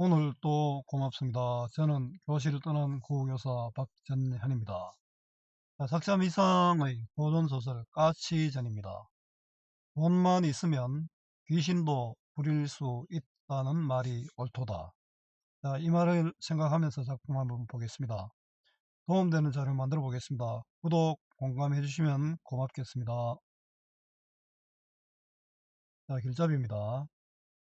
오늘 또 고맙습니다. 저는 교실을 떠난 구교사 박전현입니다. 자, 작자미상의 고전소설 까치전입니다. 돈만 있으면 귀신도 부릴 수 있다는 말이 옳도다. 자, 이 말을 생각하면서 작품 한번 보겠습니다. 도움되는 자료 만들어 보겠습니다. 구독, 공감해 주시면 고맙겠습니다. 자, 길잡이입니다.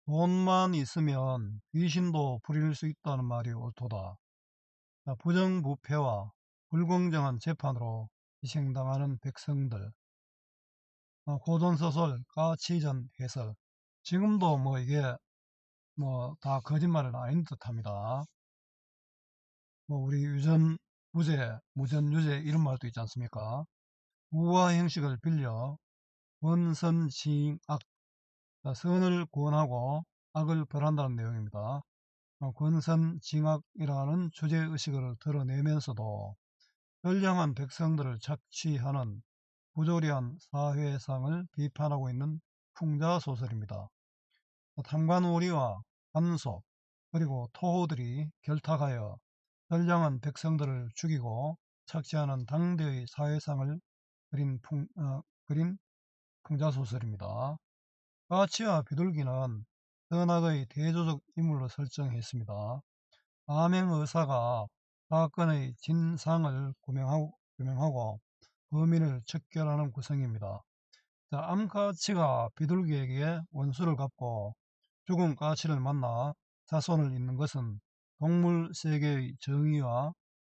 돈만 있으면 귀신도 부릴 수 있다는 말이 옳도다. 부정부패와 불공정한 재판으로 희생당하는 백성들. 고전소설 까치전 해설. 지금도 뭐 이게 뭐 다 거짓말은 아닌 듯합니다. 뭐 우리 유전 무죄, 무전 유죄 이런 말도 있지 않습니까? 우화 형식을 빌려 권선징악, 선을 구원하고 악을 벌한다는 내용입니다. 권선징악이라는 주제의식을 드러내면서도 선량한 백성들을 착취하는 부조리한 사회상을 비판하고 있는 풍자소설입니다. 탐관오리와 관속 그리고 토호들이 결탁하여 선량한 백성들을 죽이고 착취하는 당대의 사회상을 그린 풍자소설입니다. 까치와 비둘기는 선악의 대조적 인물로 설정했습니다. 암행의사가 사건의 진상을 규명하고 범인을 척결하는 구성입니다. 자, 암까치가 비둘기에게 원수를 갚고 죽은 까치를 만나 자손을 잇는 것은 동물 세계의 정의와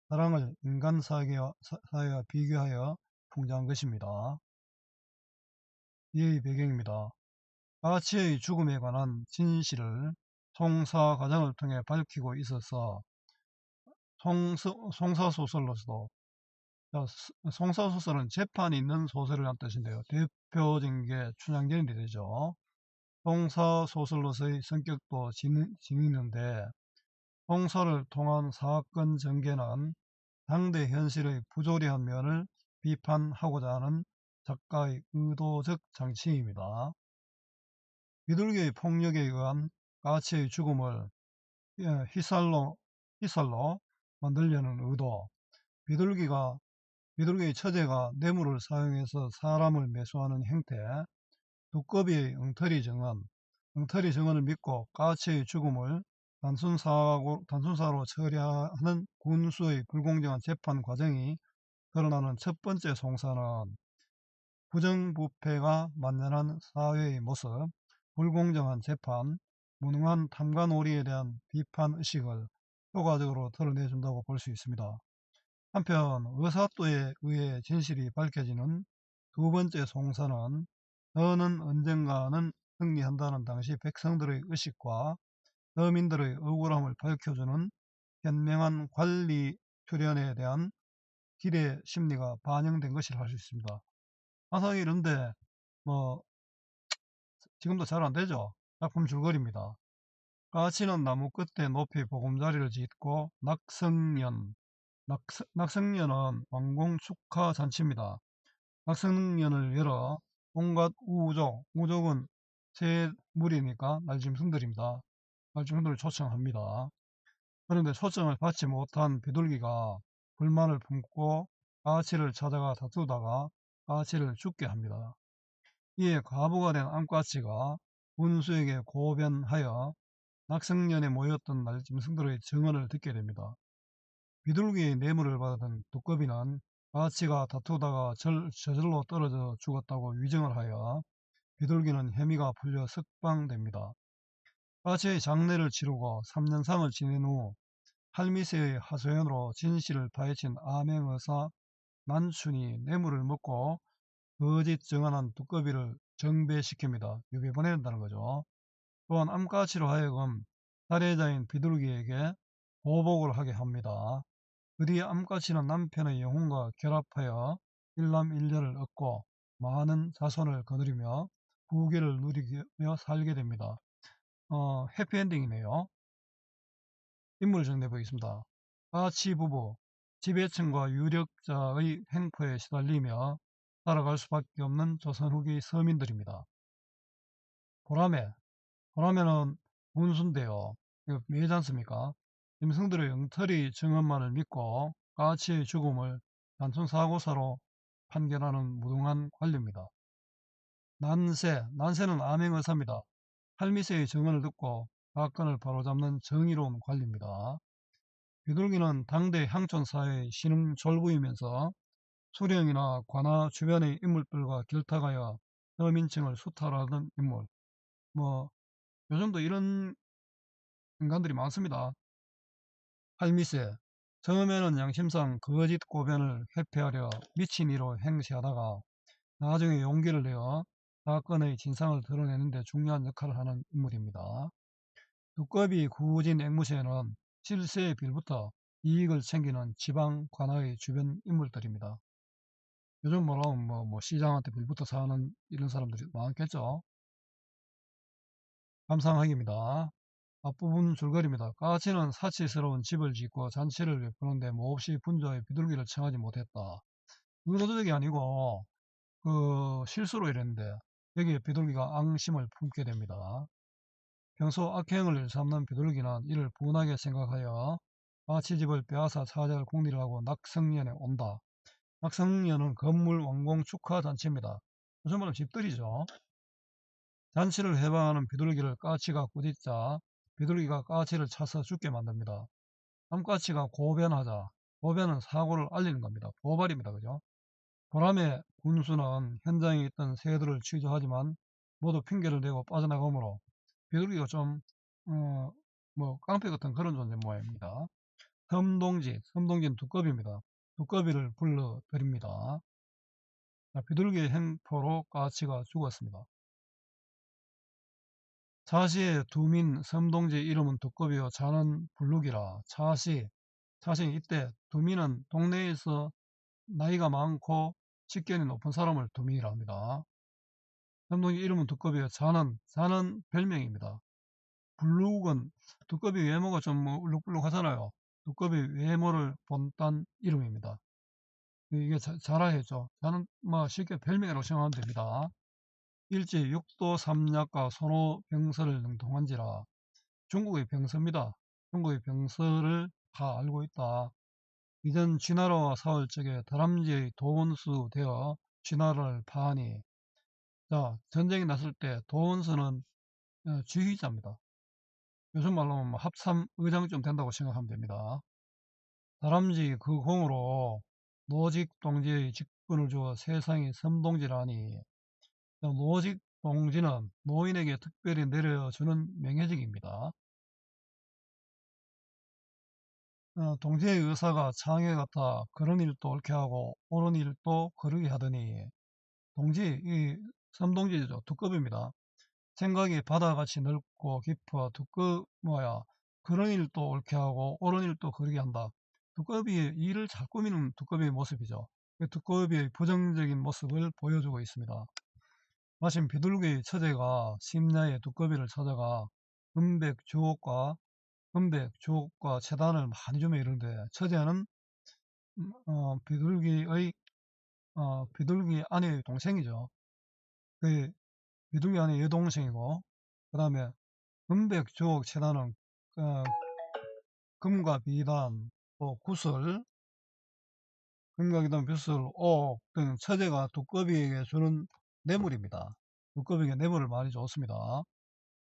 사랑을 인간 사회와 비교하여 풍자한 것입니다. 이의 배경입니다. 까치의 죽음에 관한 진실을 송사 과정을 통해 밝히고 있어서 송사소설로서도, 송사소설은 재판이 있는 소설이라는 뜻인데요. 대표적인 게 춘향전이 되죠. 송사소설로서의 성격도 지니는데, 송사를 통한 사건 전개는 당대 현실의 부조리한 면을 비판하고자 하는 작가의 의도적 장치입니다. 비둘기의 폭력에 의한 까치의 죽음을 희살로 만들려는 의도, 비둘기의 처제가 뇌물을 사용해서 사람을 매수하는 형태, 두꺼비의 엉터리 정언을 믿고 까치의 죽음을 단순사로 처리하는 군수의 불공정한 재판 과정이 드러나는 첫 번째 송사는 부정부패가 만연한 사회의 모습, 불공정한 재판, 무능한 탐관오리에 대한 비판의식을 효과적으로 드러내준다고 볼 수 있습니다. 한편 의사또에 의해 진실이 밝혀지는 두 번째 송사는 너는 언젠가는 승리한다는 당시 백성들의 의식과 서민들의 억울함을 밝혀주는 현명한 관리 출연에 대한 기대 심리가 반영된 것이라 할 수 있습니다. 항상 이런데 뭐 지금도 잘 안되죠. 작품 줄거리입니다. 까치는 나무 끝에 높이 보금자리를 짓고 낙성년은 왕공 축하 잔치입니다. 낙성년을 열어 온갖 우족은 새 무리니까 날짐승들입니다. 날짐승들을 초청합니다. 그런데 초청을 받지 못한 비둘기가 불만을 품고 까치를 찾아가 다투다가 까치를 죽게 합니다. 이에 과부가 된 암까치가 군수에게 고변하여 낙성년에 모였던 날짐승들의 증언을 듣게 됩니다. 비둘기의 뇌물을 받은 두꺼비는 까치가 다투다가 저절로 떨어져 죽었다고 위증을 하여 비둘기는 혐의가 풀려 석방됩니다. 까치의 장례를 치르고 3년상을 지낸 후 할미새의 하소연으로 진실을 파헤친 암행의사 난춘이 뇌물을 먹고 거짓 증언한 두꺼비를 정배시킵니다. 유배 보내야 된다는 거죠. 또한 암까치로 하여금 살해자인 비둘기에게 보복을 하게 합니다. 그 뒤에 암까치는 남편의 영혼과 결합하여 일남일녀를 얻고 많은 자손을 거느리며 부귀를 누리며 살게 됩니다. 해피엔딩이네요. 인물 정리해 보겠습니다. 까치 부부, 지배층과 유력자의 횡포에 시달리며 살아갈 수밖에 없는 조선 후기 서민들입니다. 보라매는 군수인데요. 매지 않습니까? 짐승들의 엉터리 증언만을 믿고 까치의 죽음을 단순 사고사로 판결하는 무능한 관료입니다. 난세는 암행의사입니다. 할미세의 증언을 듣고 사건을 바로잡는 정의로운 관리입니다. 비둘기는 당대 향촌사회의 신흥졸부이면서 수령이나 관아 주변의 인물들과 결탁하여 서민층을 수탈하던 인물. 뭐 요즘도 이런 인간들이 많습니다. 할미세, 처음에는 양심상 거짓 고변을 회피하려 미친 이로 행세하다가 나중에 용기를 내어 사건의 진상을 드러내는 데 중요한 역할을 하는 인물입니다. 두꺼비 구진 앵무새는 실세의 빌부터 이익을 챙기는 지방 관아의 주변 인물들입니다. 요즘 뭐라면 뭐 시장한테 빌부터 사는 이런 사람들이 많겠죠. 감상하기입니다. 앞부분 줄거리입니다. 까치는 사치스러운 집을 짓고 잔치를 베푸는데 몹시 분주하여 비둘기를 청하지 못했다. 의도적이 아니고 실수로 이랬는데 여기에 비둘기가 앙심을 품게 됩니다. 평소 악행을 일삼는 비둘기는 이를 분하게 생각하여 까치집을 빼앗아 차지할 궁리를 하고 낙성년에 온다. 낙성년은 건물 완공 축하 잔치입니다. 요즘 말로 집들이죠. 잔치를 해방하는 비둘기를 까치가 꾸짖자 비둘기가 까치를 차서 죽게 만듭니다. 암까치가 고변하자, 고변은 사고를 알리는 겁니다. 고발입니다. 그죠? 보람의 군수는 현장에 있던 새들을 취조하지만 모두 핑계를 대고 빠져나가므로 비둘기가 좀 깡패 같은 그런 존재 모양입니다. 섬동지는 두꺼비입니다. 두꺼비를 불러드립니다. 비둘기의 행포로 까치가 죽었습니다. 차시의 두민 섬동지의 이름은 두꺼비요 자는 불룩이라. 차시 이때 두민은 동네에서 나이가 많고 직견이 높은 사람을 두민이라 합니다. 섬동지 이름은 두꺼비요 자는 별명입니다. 불룩은 두꺼비 외모가 좀 울룩불룩 하잖아요. 두꺼비 외모를 본딴 이름입니다. 이게 자라해죠. 자는 쉽게 별명이라고 생각하면 됩니다. 일제 육도 삼약과 선호 병서를 능통한지라. 중국의 병서입니다. 중국의 병서를 다 알고 있다. 이전 쥐나라와 싸울 적에 다람쥐의 도원수 되어 쥐나라를 파하니, 자, 전쟁이 났을 때 도원수는 지휘자입니다. 요즘 말로 하면 합참 의장쯤 된다고 생각하면 됩니다. 다람쥐 그 공으로 노직 동지의 직분을 주어 세상이 섬동지라니. 노직 동지는 노인에게 특별히 내려주는 명예직입니다. 동지의 의사가 창에 같아 그런 일도 옳게 하고 옳은 일도 거르게 하더니, 이 섬동지죠. 두꺼비입니다. 생각이 바다같이 넓고 깊어 그런 일도 옳게 하고 옳은 일도 거르게 한다. 두꺼비의 일을 잘 꾸미는 두꺼비의 모습이죠. 그 두꺼비의 부정적인 모습을 보여주고 있습니다. 마침 비둘기의 처제가 심야에 두꺼비를 찾아가 금백, 주옥과 채단을 많이 주며 이러는데, 처제는 비둘기 아내의 동생이죠. 그 비둘기 아내 여동생이고, 그 다음에 금백, 주옥, 채단은 금과 비단, 또 구슬, 금과 비단, 벼슬, 옥 등 처제가 두꺼비에게 주는 뇌물입니다. 두꺼비에게 뇌물을 많이 줬습니다.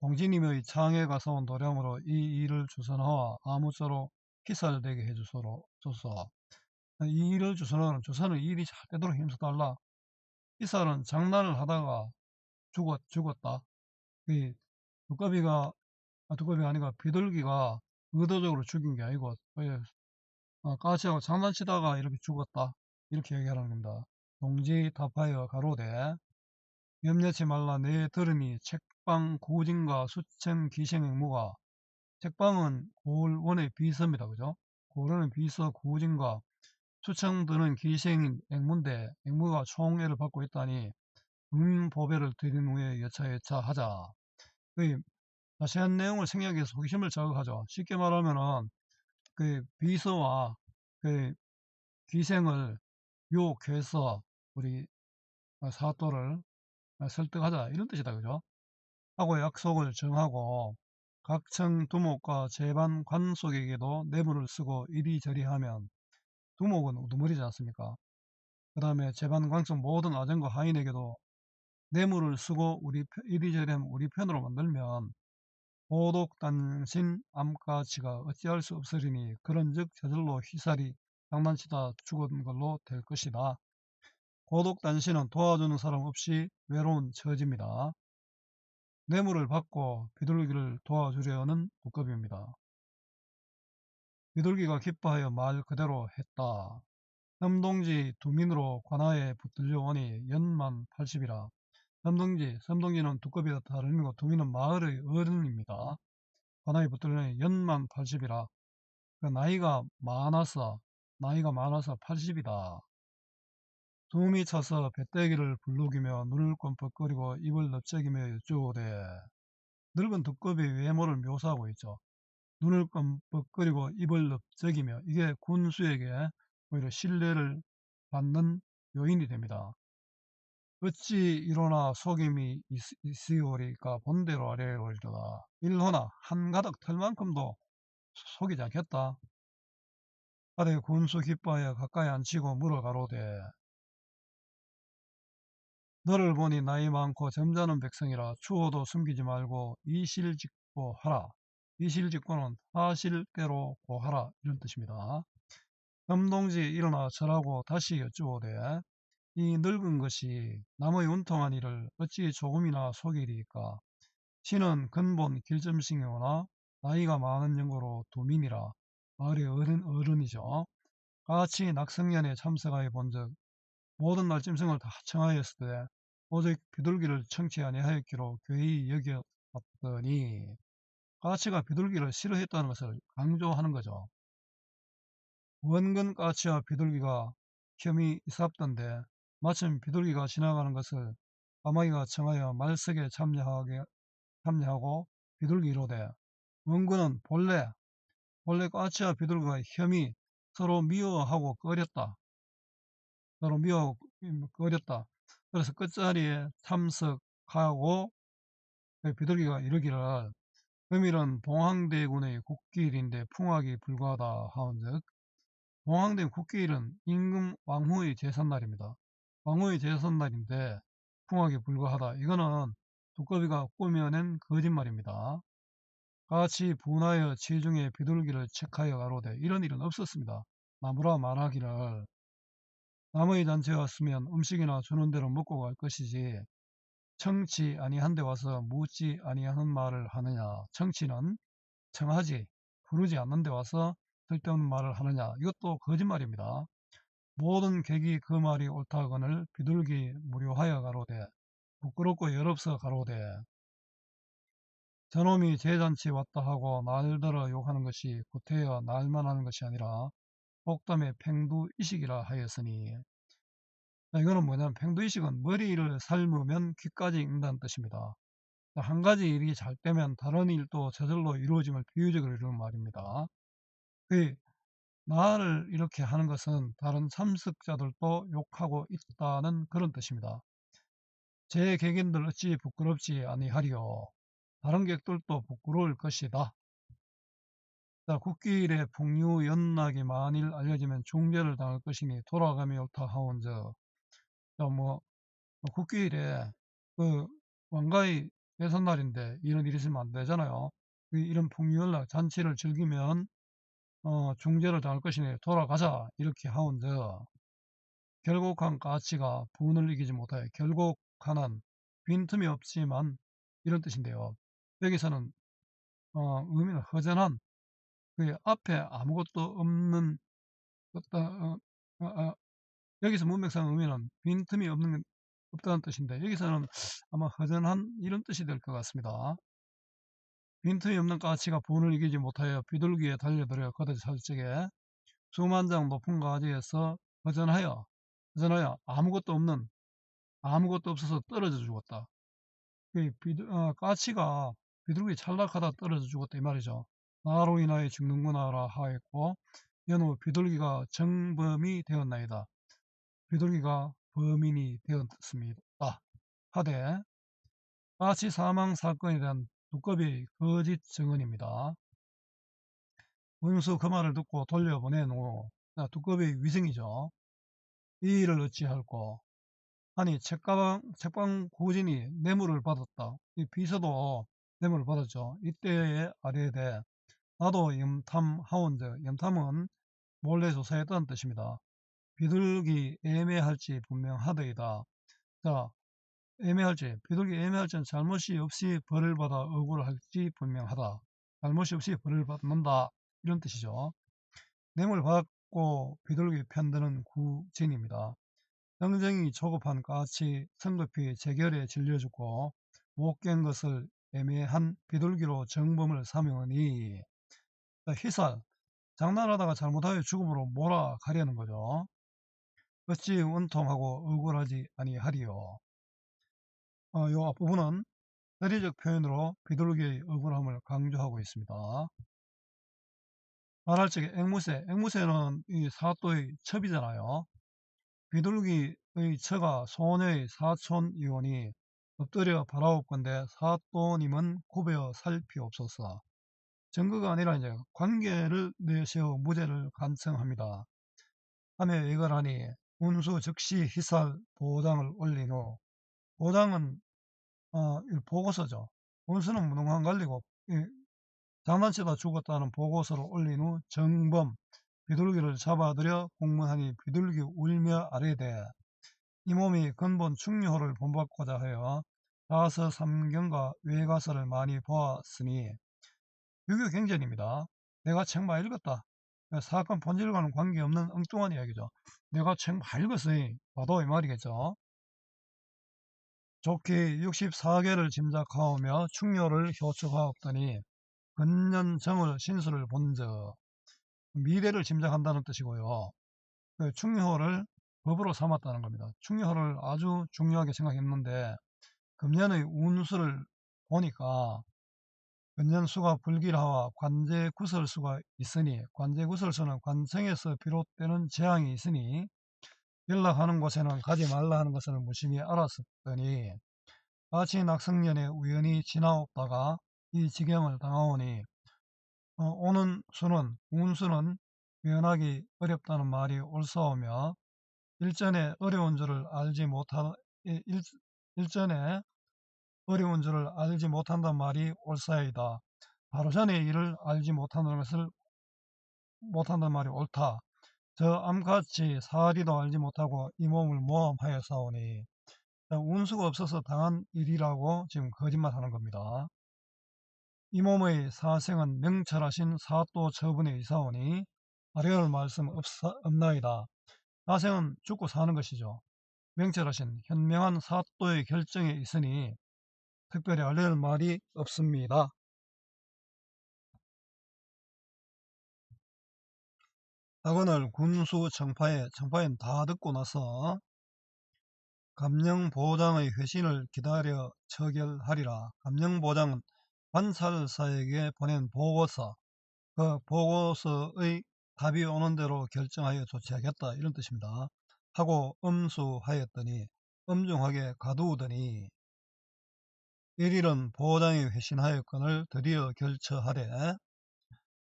동지님의 창에 가서 온 도량으로 이 일을 주선하와 아무쪼록 피살되게 해주소서. 이 일을 주선은 일이 잘 되도록 힘써달라. 피살은 장난을 하다가 죽었다. 이 두꺼비가 아니라 비둘기가 의도적으로 죽인 게 아니고 까치하고 장난치다가 이렇게 죽었다. 이렇게 얘기하는 겁니다. 동지 답하여 가로되 염려치 말라. 내 들으니 책방 고진과 수천 기생행무가, 책방은 고을원의 비서입니다. 그죠? 고을원의 비서 고진과 수청 드는 기생인 앵무인데 앵무가 총애를 받고 있다니 보배를 드린 후에 여차여차 하자. 자세한 내용을 생략해서 호기심을 자극하죠. 쉽게 말하면은 비서와 그 기생을 유혹해서 우리 사또를 설득하자 이런 뜻이다. 그죠? 하고 약속을 정하고 각청 두목과 재반 관속에게도 뇌물을 쓰고 이리저리 하면 두목은 우두머리지 않습니까? 그 다음에 재반 관속 모든 아전과 하인에게도 뇌물을 쓰고 이리저리 하면 우리 편으로 만들면 고독단신 암까지가 어찌할 수 없으리니 그런즉 저절로 휘살이 장난치다 죽은 걸로 될 것이다. 고독단신은 도와주는 사람 없이 외로운 처지입니다. 뇌물을 받고 비둘기를 도와주려는 두꺼비입니다. 비둘기가 기뻐하여 말 그대로 했다. 섬동지 두민으로 관아에 붙들려 오니 연만 80이라. 섬동지는 두꺼비가 다름이고 두민은 마을의 어른입니다. 관아에 붙들려니 연만 80이라. 그 나이가 많아서 80이다. 두음이 차서 배때기를 불룩이며 눈을 껌뻑거리고 입을 넓적이며 여쭈오되. 늙은 두꺼비의 외모를 묘사하고 있죠. 눈을 껌뻑거리고 입을 넓적이며 이게 군수에게 오히려 신뢰를 받는 요인이 됩니다. 어찌 일어나 속임이 있으오리까 본대로 아래오리로다. 일호나 한 가닥 털만큼도 속이지 않겠다. 하되 군수 기뻐하여 가까이 앉히고 물어가로되 너를 보니 나이 많고 점잖은 백성이라 추호도 숨기지 말고 이실직고 하라. 이실직고는 사실대로 고하라 이런 뜻입니다. 염동지 일어나 절하고 다시 여쭈오되 이 늙은 것이 남의 운통한 일을 어찌 조금이나 속이리까. 신은 근본 길점싱이오나 나이가 많은 연고로 두민이라 마을의 어른이죠. 같이 낙성년에 참석하여 본즉 모든 날짐승을 다 청하였을 때 오직 비둘기를 청치 아니하였기로 괴히 여겼더니 까치가 비둘기를 싫어했다는 것을 강조하는 거죠. 원근 까치와 비둘기가 혐이 있었던데 마침 비둘기가 지나가는 것을 까마귀가 청하여 말석에 참여하고 비둘기 이르되 원근은 본래 까치와 비둘기가 혐이 서로 미워하고 꺼렸다. 그래서 끝자리에 참석하고 비둘기가 이르기를 금일은 봉황대군의 국기일인데 풍악이 불가하다 하온즉 봉황대 국기일은 임금 왕후의 제삿날입니다. 왕후의 제삿날인데 풍악이 불가하다. 이거는 두꺼비가 꾸며낸 거짓말입니다. 같이 분하여 지중에 비둘기를 책하여 가로되 이런 일은 없었습니다. 나무라 말하기를 남의 잔치에 왔으면 음식이나 주는 대로 먹고 갈 것이지 청치 아니한 데 와서 묻지 아니하는 말을 하느냐. 청치는 청하지 부르지 않는 데 와서 쓸데없는 말을 하느냐. 이것도 거짓말입니다. 모든 객이 그 말이 옳다 하거늘 비둘기 무료하여 가로되 부끄럽고 열없어 가로되 저놈이 제잔치 왔다 하고 날들어 욕하는 것이 구태여 날만 하는 것이 아니라 복담의 팽두이식이라 하였으니. 이거는 뭐냐면 팽두이식은 머리를 삶으면 귀까지 익는다는 뜻입니다. 한 가지 일이 잘 되면 다른 일도 저절로 이루어짐을 비유적으로 이루는 말입니다. 그 나를 이렇게 하는 것은 다른 참석자들도 욕하고 있다는 그런 뜻입니다. 제 객인들 어찌 부끄럽지 아니하리요. 다른 객들도 부끄러울 것이다. 자, 국기일에 풍류 연락이 만일 알려지면 중죄를 당할 것이니 돌아감이 옳다 하온즉. 국기일에 그 왕가의 예선날인데 이런 일이 있으면 안 되잖아요. 이런 풍류 연락 잔치를 즐기면 중죄를 당할 것이니 돌아가자 이렇게 하온즉 결곡한 까치가 분을 이기지 못하여. 결곡하는 빈틈이 없지만 이런 뜻인데요. 여기서는 의미는 허전한 그 앞에 아무것도 없는 여기서 문맥상 의미는 빈틈이 없다는 뜻인데 여기서는 아마 허전한 이런 뜻이 될 것 같습니다. 빈틈이 없는 까치가 분을 이기지 못하여 비둘기에 달려들어 거듭 살 적에 수만장 높은 가지에서 허전하여 아무것도 없어서 떨어져 죽었다. 까치가 비둘기 찰락하다 떨어져 죽었다 이 말이죠. 나로 인하여 죽는구나라 하였고 연후 비둘기가 정범이 되었나이다. 비둘기가 범인이 되었습니다. 하되 까치 사망 사건에 대한 두꺼비 거짓 증언입니다. 문수 그 말을 듣고 돌려보낸 후 두꺼비 위증이죠. 이 일을 어찌할꼬 하니 책방 구진이 뇌물을 받았다. 이 비서도 뇌물을 받았죠. 이때에 아뢰되 나도 염탐하온즉 염탐은 몰래 조사했다는 뜻입니다. 비둘기 애매할지 분명하더이다. 자, 비둘기 애매할지는 잘못이 없이 벌을 받아 억울할지 분명하다. 잘못이 없이 벌을 받는다. 이런 뜻이죠. 뇌물 받고 비둘기 편드는 구진입니다. 형정이 조급한 까치 성급히 재결에 질려주고 못 깬 것을 애매한 비둘기로 정범을 삼으니 희살, 장난하다가 잘못하여 죽음으로 몰아가려는 거죠. 어찌 원통하고 억울하지 아니하리요. 요 앞부분은 대리적 표현으로 비둘기의 억울함을 강조하고 있습니다. 말할 적에 앵무새는 이 사또의 첩이잖아요. 비둘기의 처가 소녀의 사촌이오니 엎드려 바라옵건대 사또님은 구베어 살피옵소서. 증거가 아니라 이제 관계를 내세워 무죄를 간청합니다. 하며 이걸하니 운수 즉시 희살 보장을 올린 후 보장은 보고서죠. 운수는 무능한 관리고 장난치다 죽었다는 보고서를 올린 후 정범 비둘기를 잡아들여 공문하니 비둘기 울며 아뢰되 이 몸이 근본 충효를 본받고자 하여 다서삼경과 외가서를 많이 보았으니 유교 경전입니다. 내가 책 많이 읽었다. 사건 본질과는 관계없는 엉뚱한 이야기죠. 내가 책 많이 읽었으니 봐도 이 말이겠죠. 좋게 64개를 짐작하오며 충효를 효축하옵더니 근년정을 신수를 본즉 미래를 짐작한다는 뜻이고요. 그 충효를 법으로 삼았다는 겁니다. 충효를 아주 중요하게 생각했는데 금년의 운수를 보니까 근년수가 불길하와 관제구설수가 있으니 관제구설수는 관청에서 비롯되는 재앙이 있으니 연락하는 곳에는 가지 말라 하는 것을 무심히 알았었더니 마치 낙성년에 우연히 지나오다가 이 지경을 당하오니 오는 수는 운수는 면하기 어렵다는 말이 옳사오며 일전에 어려운 줄을 알지 못하 일전에 어려운 줄을 알지 못한다는 말이 옳사이다. 바로 전에 일을 알지 못한다는 말이 옳다. 저 암같이 사리도 알지 못하고 이 몸을 모함하여 싸우니 운수가 없어서 당한 일이라고 지금 거짓말하는 겁니다. 이 몸의 사생은 명철하신 사또 처분에 이사오니 아래올 말씀 없나이다. 사생은 죽고 사는 것이죠. 명철하신 현명한 사또의 결정에 있으니 특별히 알릴 말이 없습니다. 사건을 군수 청파엔 다 듣고 나서 감령보장의 회신을 기다려 처결하리라. 감령보장은 관찰사에게 보낸 보고서, 그 보고서의 답이 오는 대로 결정하여 조치하겠다 이런 뜻입니다. 하고 엄수하였더니 엄중하게 가두우더니 일일은 보장에 회신하였건을 드디어 결처하되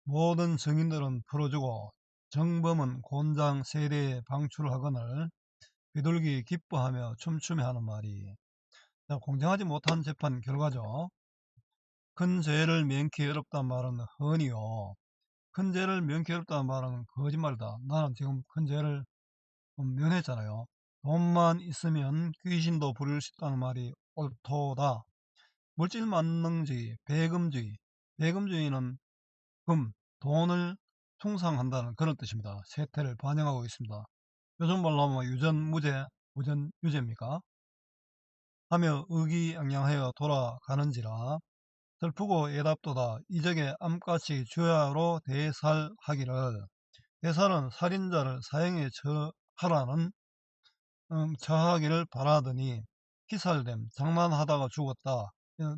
모든 증인들은 풀어주고 정범은 곤장 세례에 방출하거늘 비둘기 기뻐하며 춤추며 하는 말이 공정하지 못한 재판 결과죠. 큰 죄를免기 어렵다는 말은 허니요. 큰 죄를免기 어렵다는 말은 거짓말이다. 나는 지금 큰 죄를 면했잖아요. 돈만 있으면 귀신도 부릴 수 있다는 말이 옳도다. 물질 만능주의, 배금주의. 배금주의는 돈을 숭상한다는 그런 뜻입니다. 세태를 반영하고 있습니다. 요즘 말로 하면 유전무죄, 무전유죄입니까? 하며 의기양양하여 돌아가는지라 슬프고 애답도다. 이적에 암같이 주야로 대살하기를 대살은 살인자를 사형에 처하기를 바라더니 희살됨 장난하다가 죽었다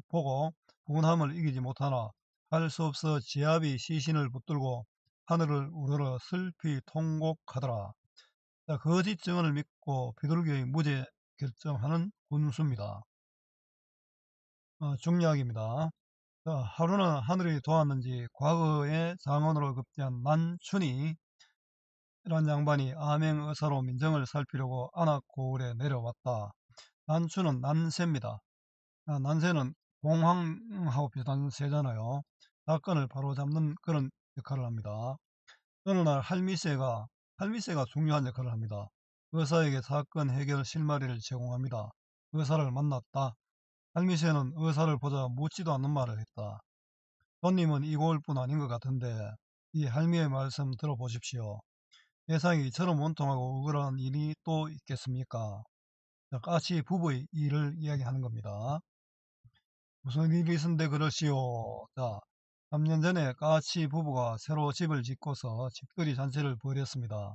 보고 분함을 이기지 못하나 할 수 없어 지압이 시신을 붙들고 하늘을 우러러 슬피 통곡하더라. 거짓 증언을 믿고 비둘기의 무죄 결정하는 군수입니다. 중략입니다. 자, 하루는 하늘이 도왔는지 과거의 장원으로 급제한 난춘이 이란 양반이 암행의사로 민정을 살피려고 안악고을에 내려왔다. 난춘은 난세입니다. 난세는 공황하고 비슷한 새잖아요. 사건을 바로잡는 그런 역할을 합니다. 어느 날 할미세가 중요한 역할을 합니다. 의사에게 사건 해결 실마리를 제공합니다. 의사를 만났다. 할미세는 의사를 보자 묻지도 않는 말을 했다. 손님은 이고일 뿐 아닌 것 같은데 이 할미의 말씀 들어보십시오. 세상에 이처럼 온통하고 억울한 일이 또 있겠습니까? 자, 까치 부부의 일을 이야기하는 겁니다. 무슨 일이 있은데 그러시오. 자, 3년 전에 까치 부부가 새로 집을 짓고서 집들이 잔치를 벌였습니다.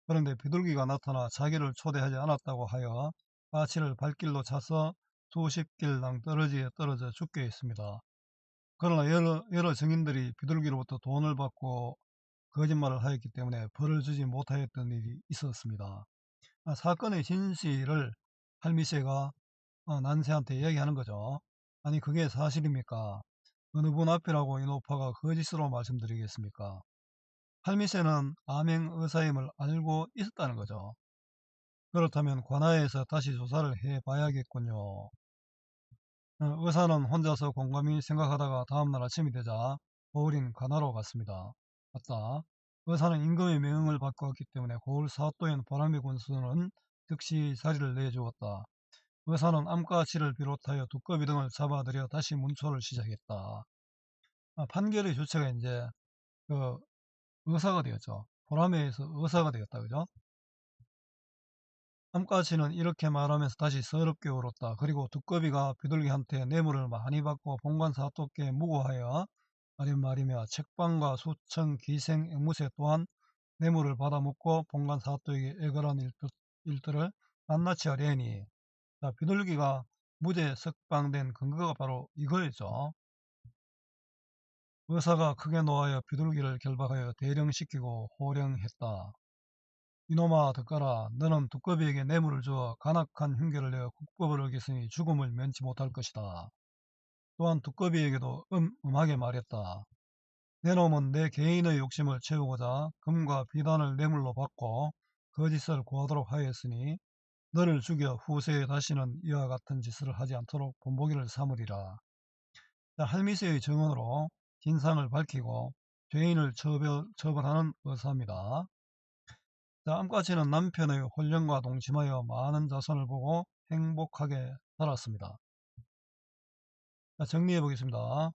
그런데 비둘기가 나타나 자기를 초대하지 않았다고 하여 까치를 발길로 차서 수십 길랑 떨어져 죽게 했습니다. 그러나 여러 증인들이 비둘기로부터 돈을 받고 거짓말을 하였기 때문에 벌을 주지 못하였던 일이 있었습니다. 사건의 진실을 할미세가 난세한테 얘기하는 거죠. 아니 그게 사실입니까? 어느 분 앞이라고 이 노파가 거짓으로 말씀드리겠습니까? 할미세는 암행의사임을 알고 있었다는 거죠. 그렇다면 관아에서 다시 조사를 해봐야겠군요. 의사는 혼자서 곰곰이 생각하다가 다음날 아침이 되자 고을인 관아로 갔습니다. 맞다. 의사는 임금의 명을 받고 왔기 때문에 고을 사또인 보람의 군수는 즉시 자리를 내주었다. 의사는 암가치를 비롯하여 두꺼비 등을 잡아들여 다시 문초를 시작했다. 판결의 주체가 이제 그 의사가 되었죠. 보람에 의해서 의사가 되었다. 그죠? 암가치는 이렇게 말하면서 다시 서럽게 울었다. 그리고 두꺼비가 비둘기한테 뇌물을 많이 받고 본관 사또께 무고하여 말이며 책방과 수청, 기생, 앵무새 또한 뇌물을 받아 먹고 본관 사또에게 애걸한 일들을 낱낱이 하려니 자, 비둘기가 무죄 석방된 근거가 바로 이거였죠. 의사가 크게 노하여 비둘기를 결박하여 대령시키고 호령했다. 이놈아 듣거라. 너는 두꺼비에게 뇌물을 주어 간악한 흉계를 내어 국법을 어겼으니 죽음을 면치 못할 것이다. 또한 두꺼비에게도 음하게 말했다. 내 놈은 내 개인의 욕심을 채우고자 금과 비단을 뇌물로 받고 거짓을 고하도록 하였으니 너를 죽여 후세에 다시는 이와 같은 짓을 하지 않도록 본보기를 삼으리라. 자, 할미세의 증언으로 진상을 밝히고 죄인을 처벌하는 의사입니다. 자, 암까지는 남편의 혼령과 동침하여 많은 자손을 보고 행복하게 살았습니다. 자, 정리해 보겠습니다.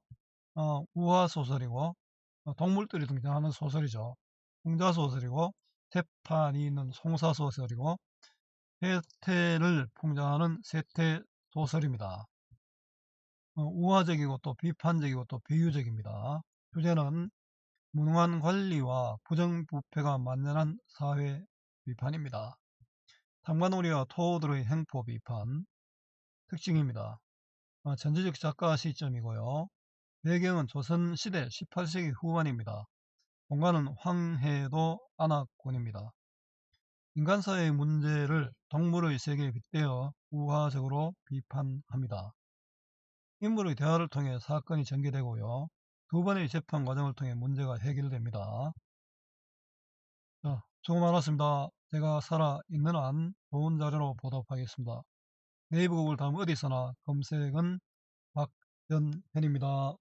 우화소설이고 동물들이 등장하는 소설이죠. 풍자소설이고 태판이 있는 송사소설이고 세태를 풍자하는 세태소설입니다. 우화적이고 또 비판적이고 또 비유적입니다. 주제는 무능한 관리와 부정부패가 만연한 사회 비판입니다. 탐관오리와 토호들의 행포 비판 특징입니다. 전제적 작가 시점이고요. 배경은 조선시대 18세기 후반입니다. 공간은 황해도 안악군입니다. 인간사회의 문제를 동물의 세계에 빗대어 우화적으로 비판합니다. 인물의 대화를 통해 사건이 전개되고요. 두 번의 재판 과정을 통해 문제가 해결됩니다. 자, 수고 많았습니다. 제가 살아있는 한 좋은 자료로 보답하겠습니다. 네이버 구글 다음 어디서나 검색은 박연현입니다.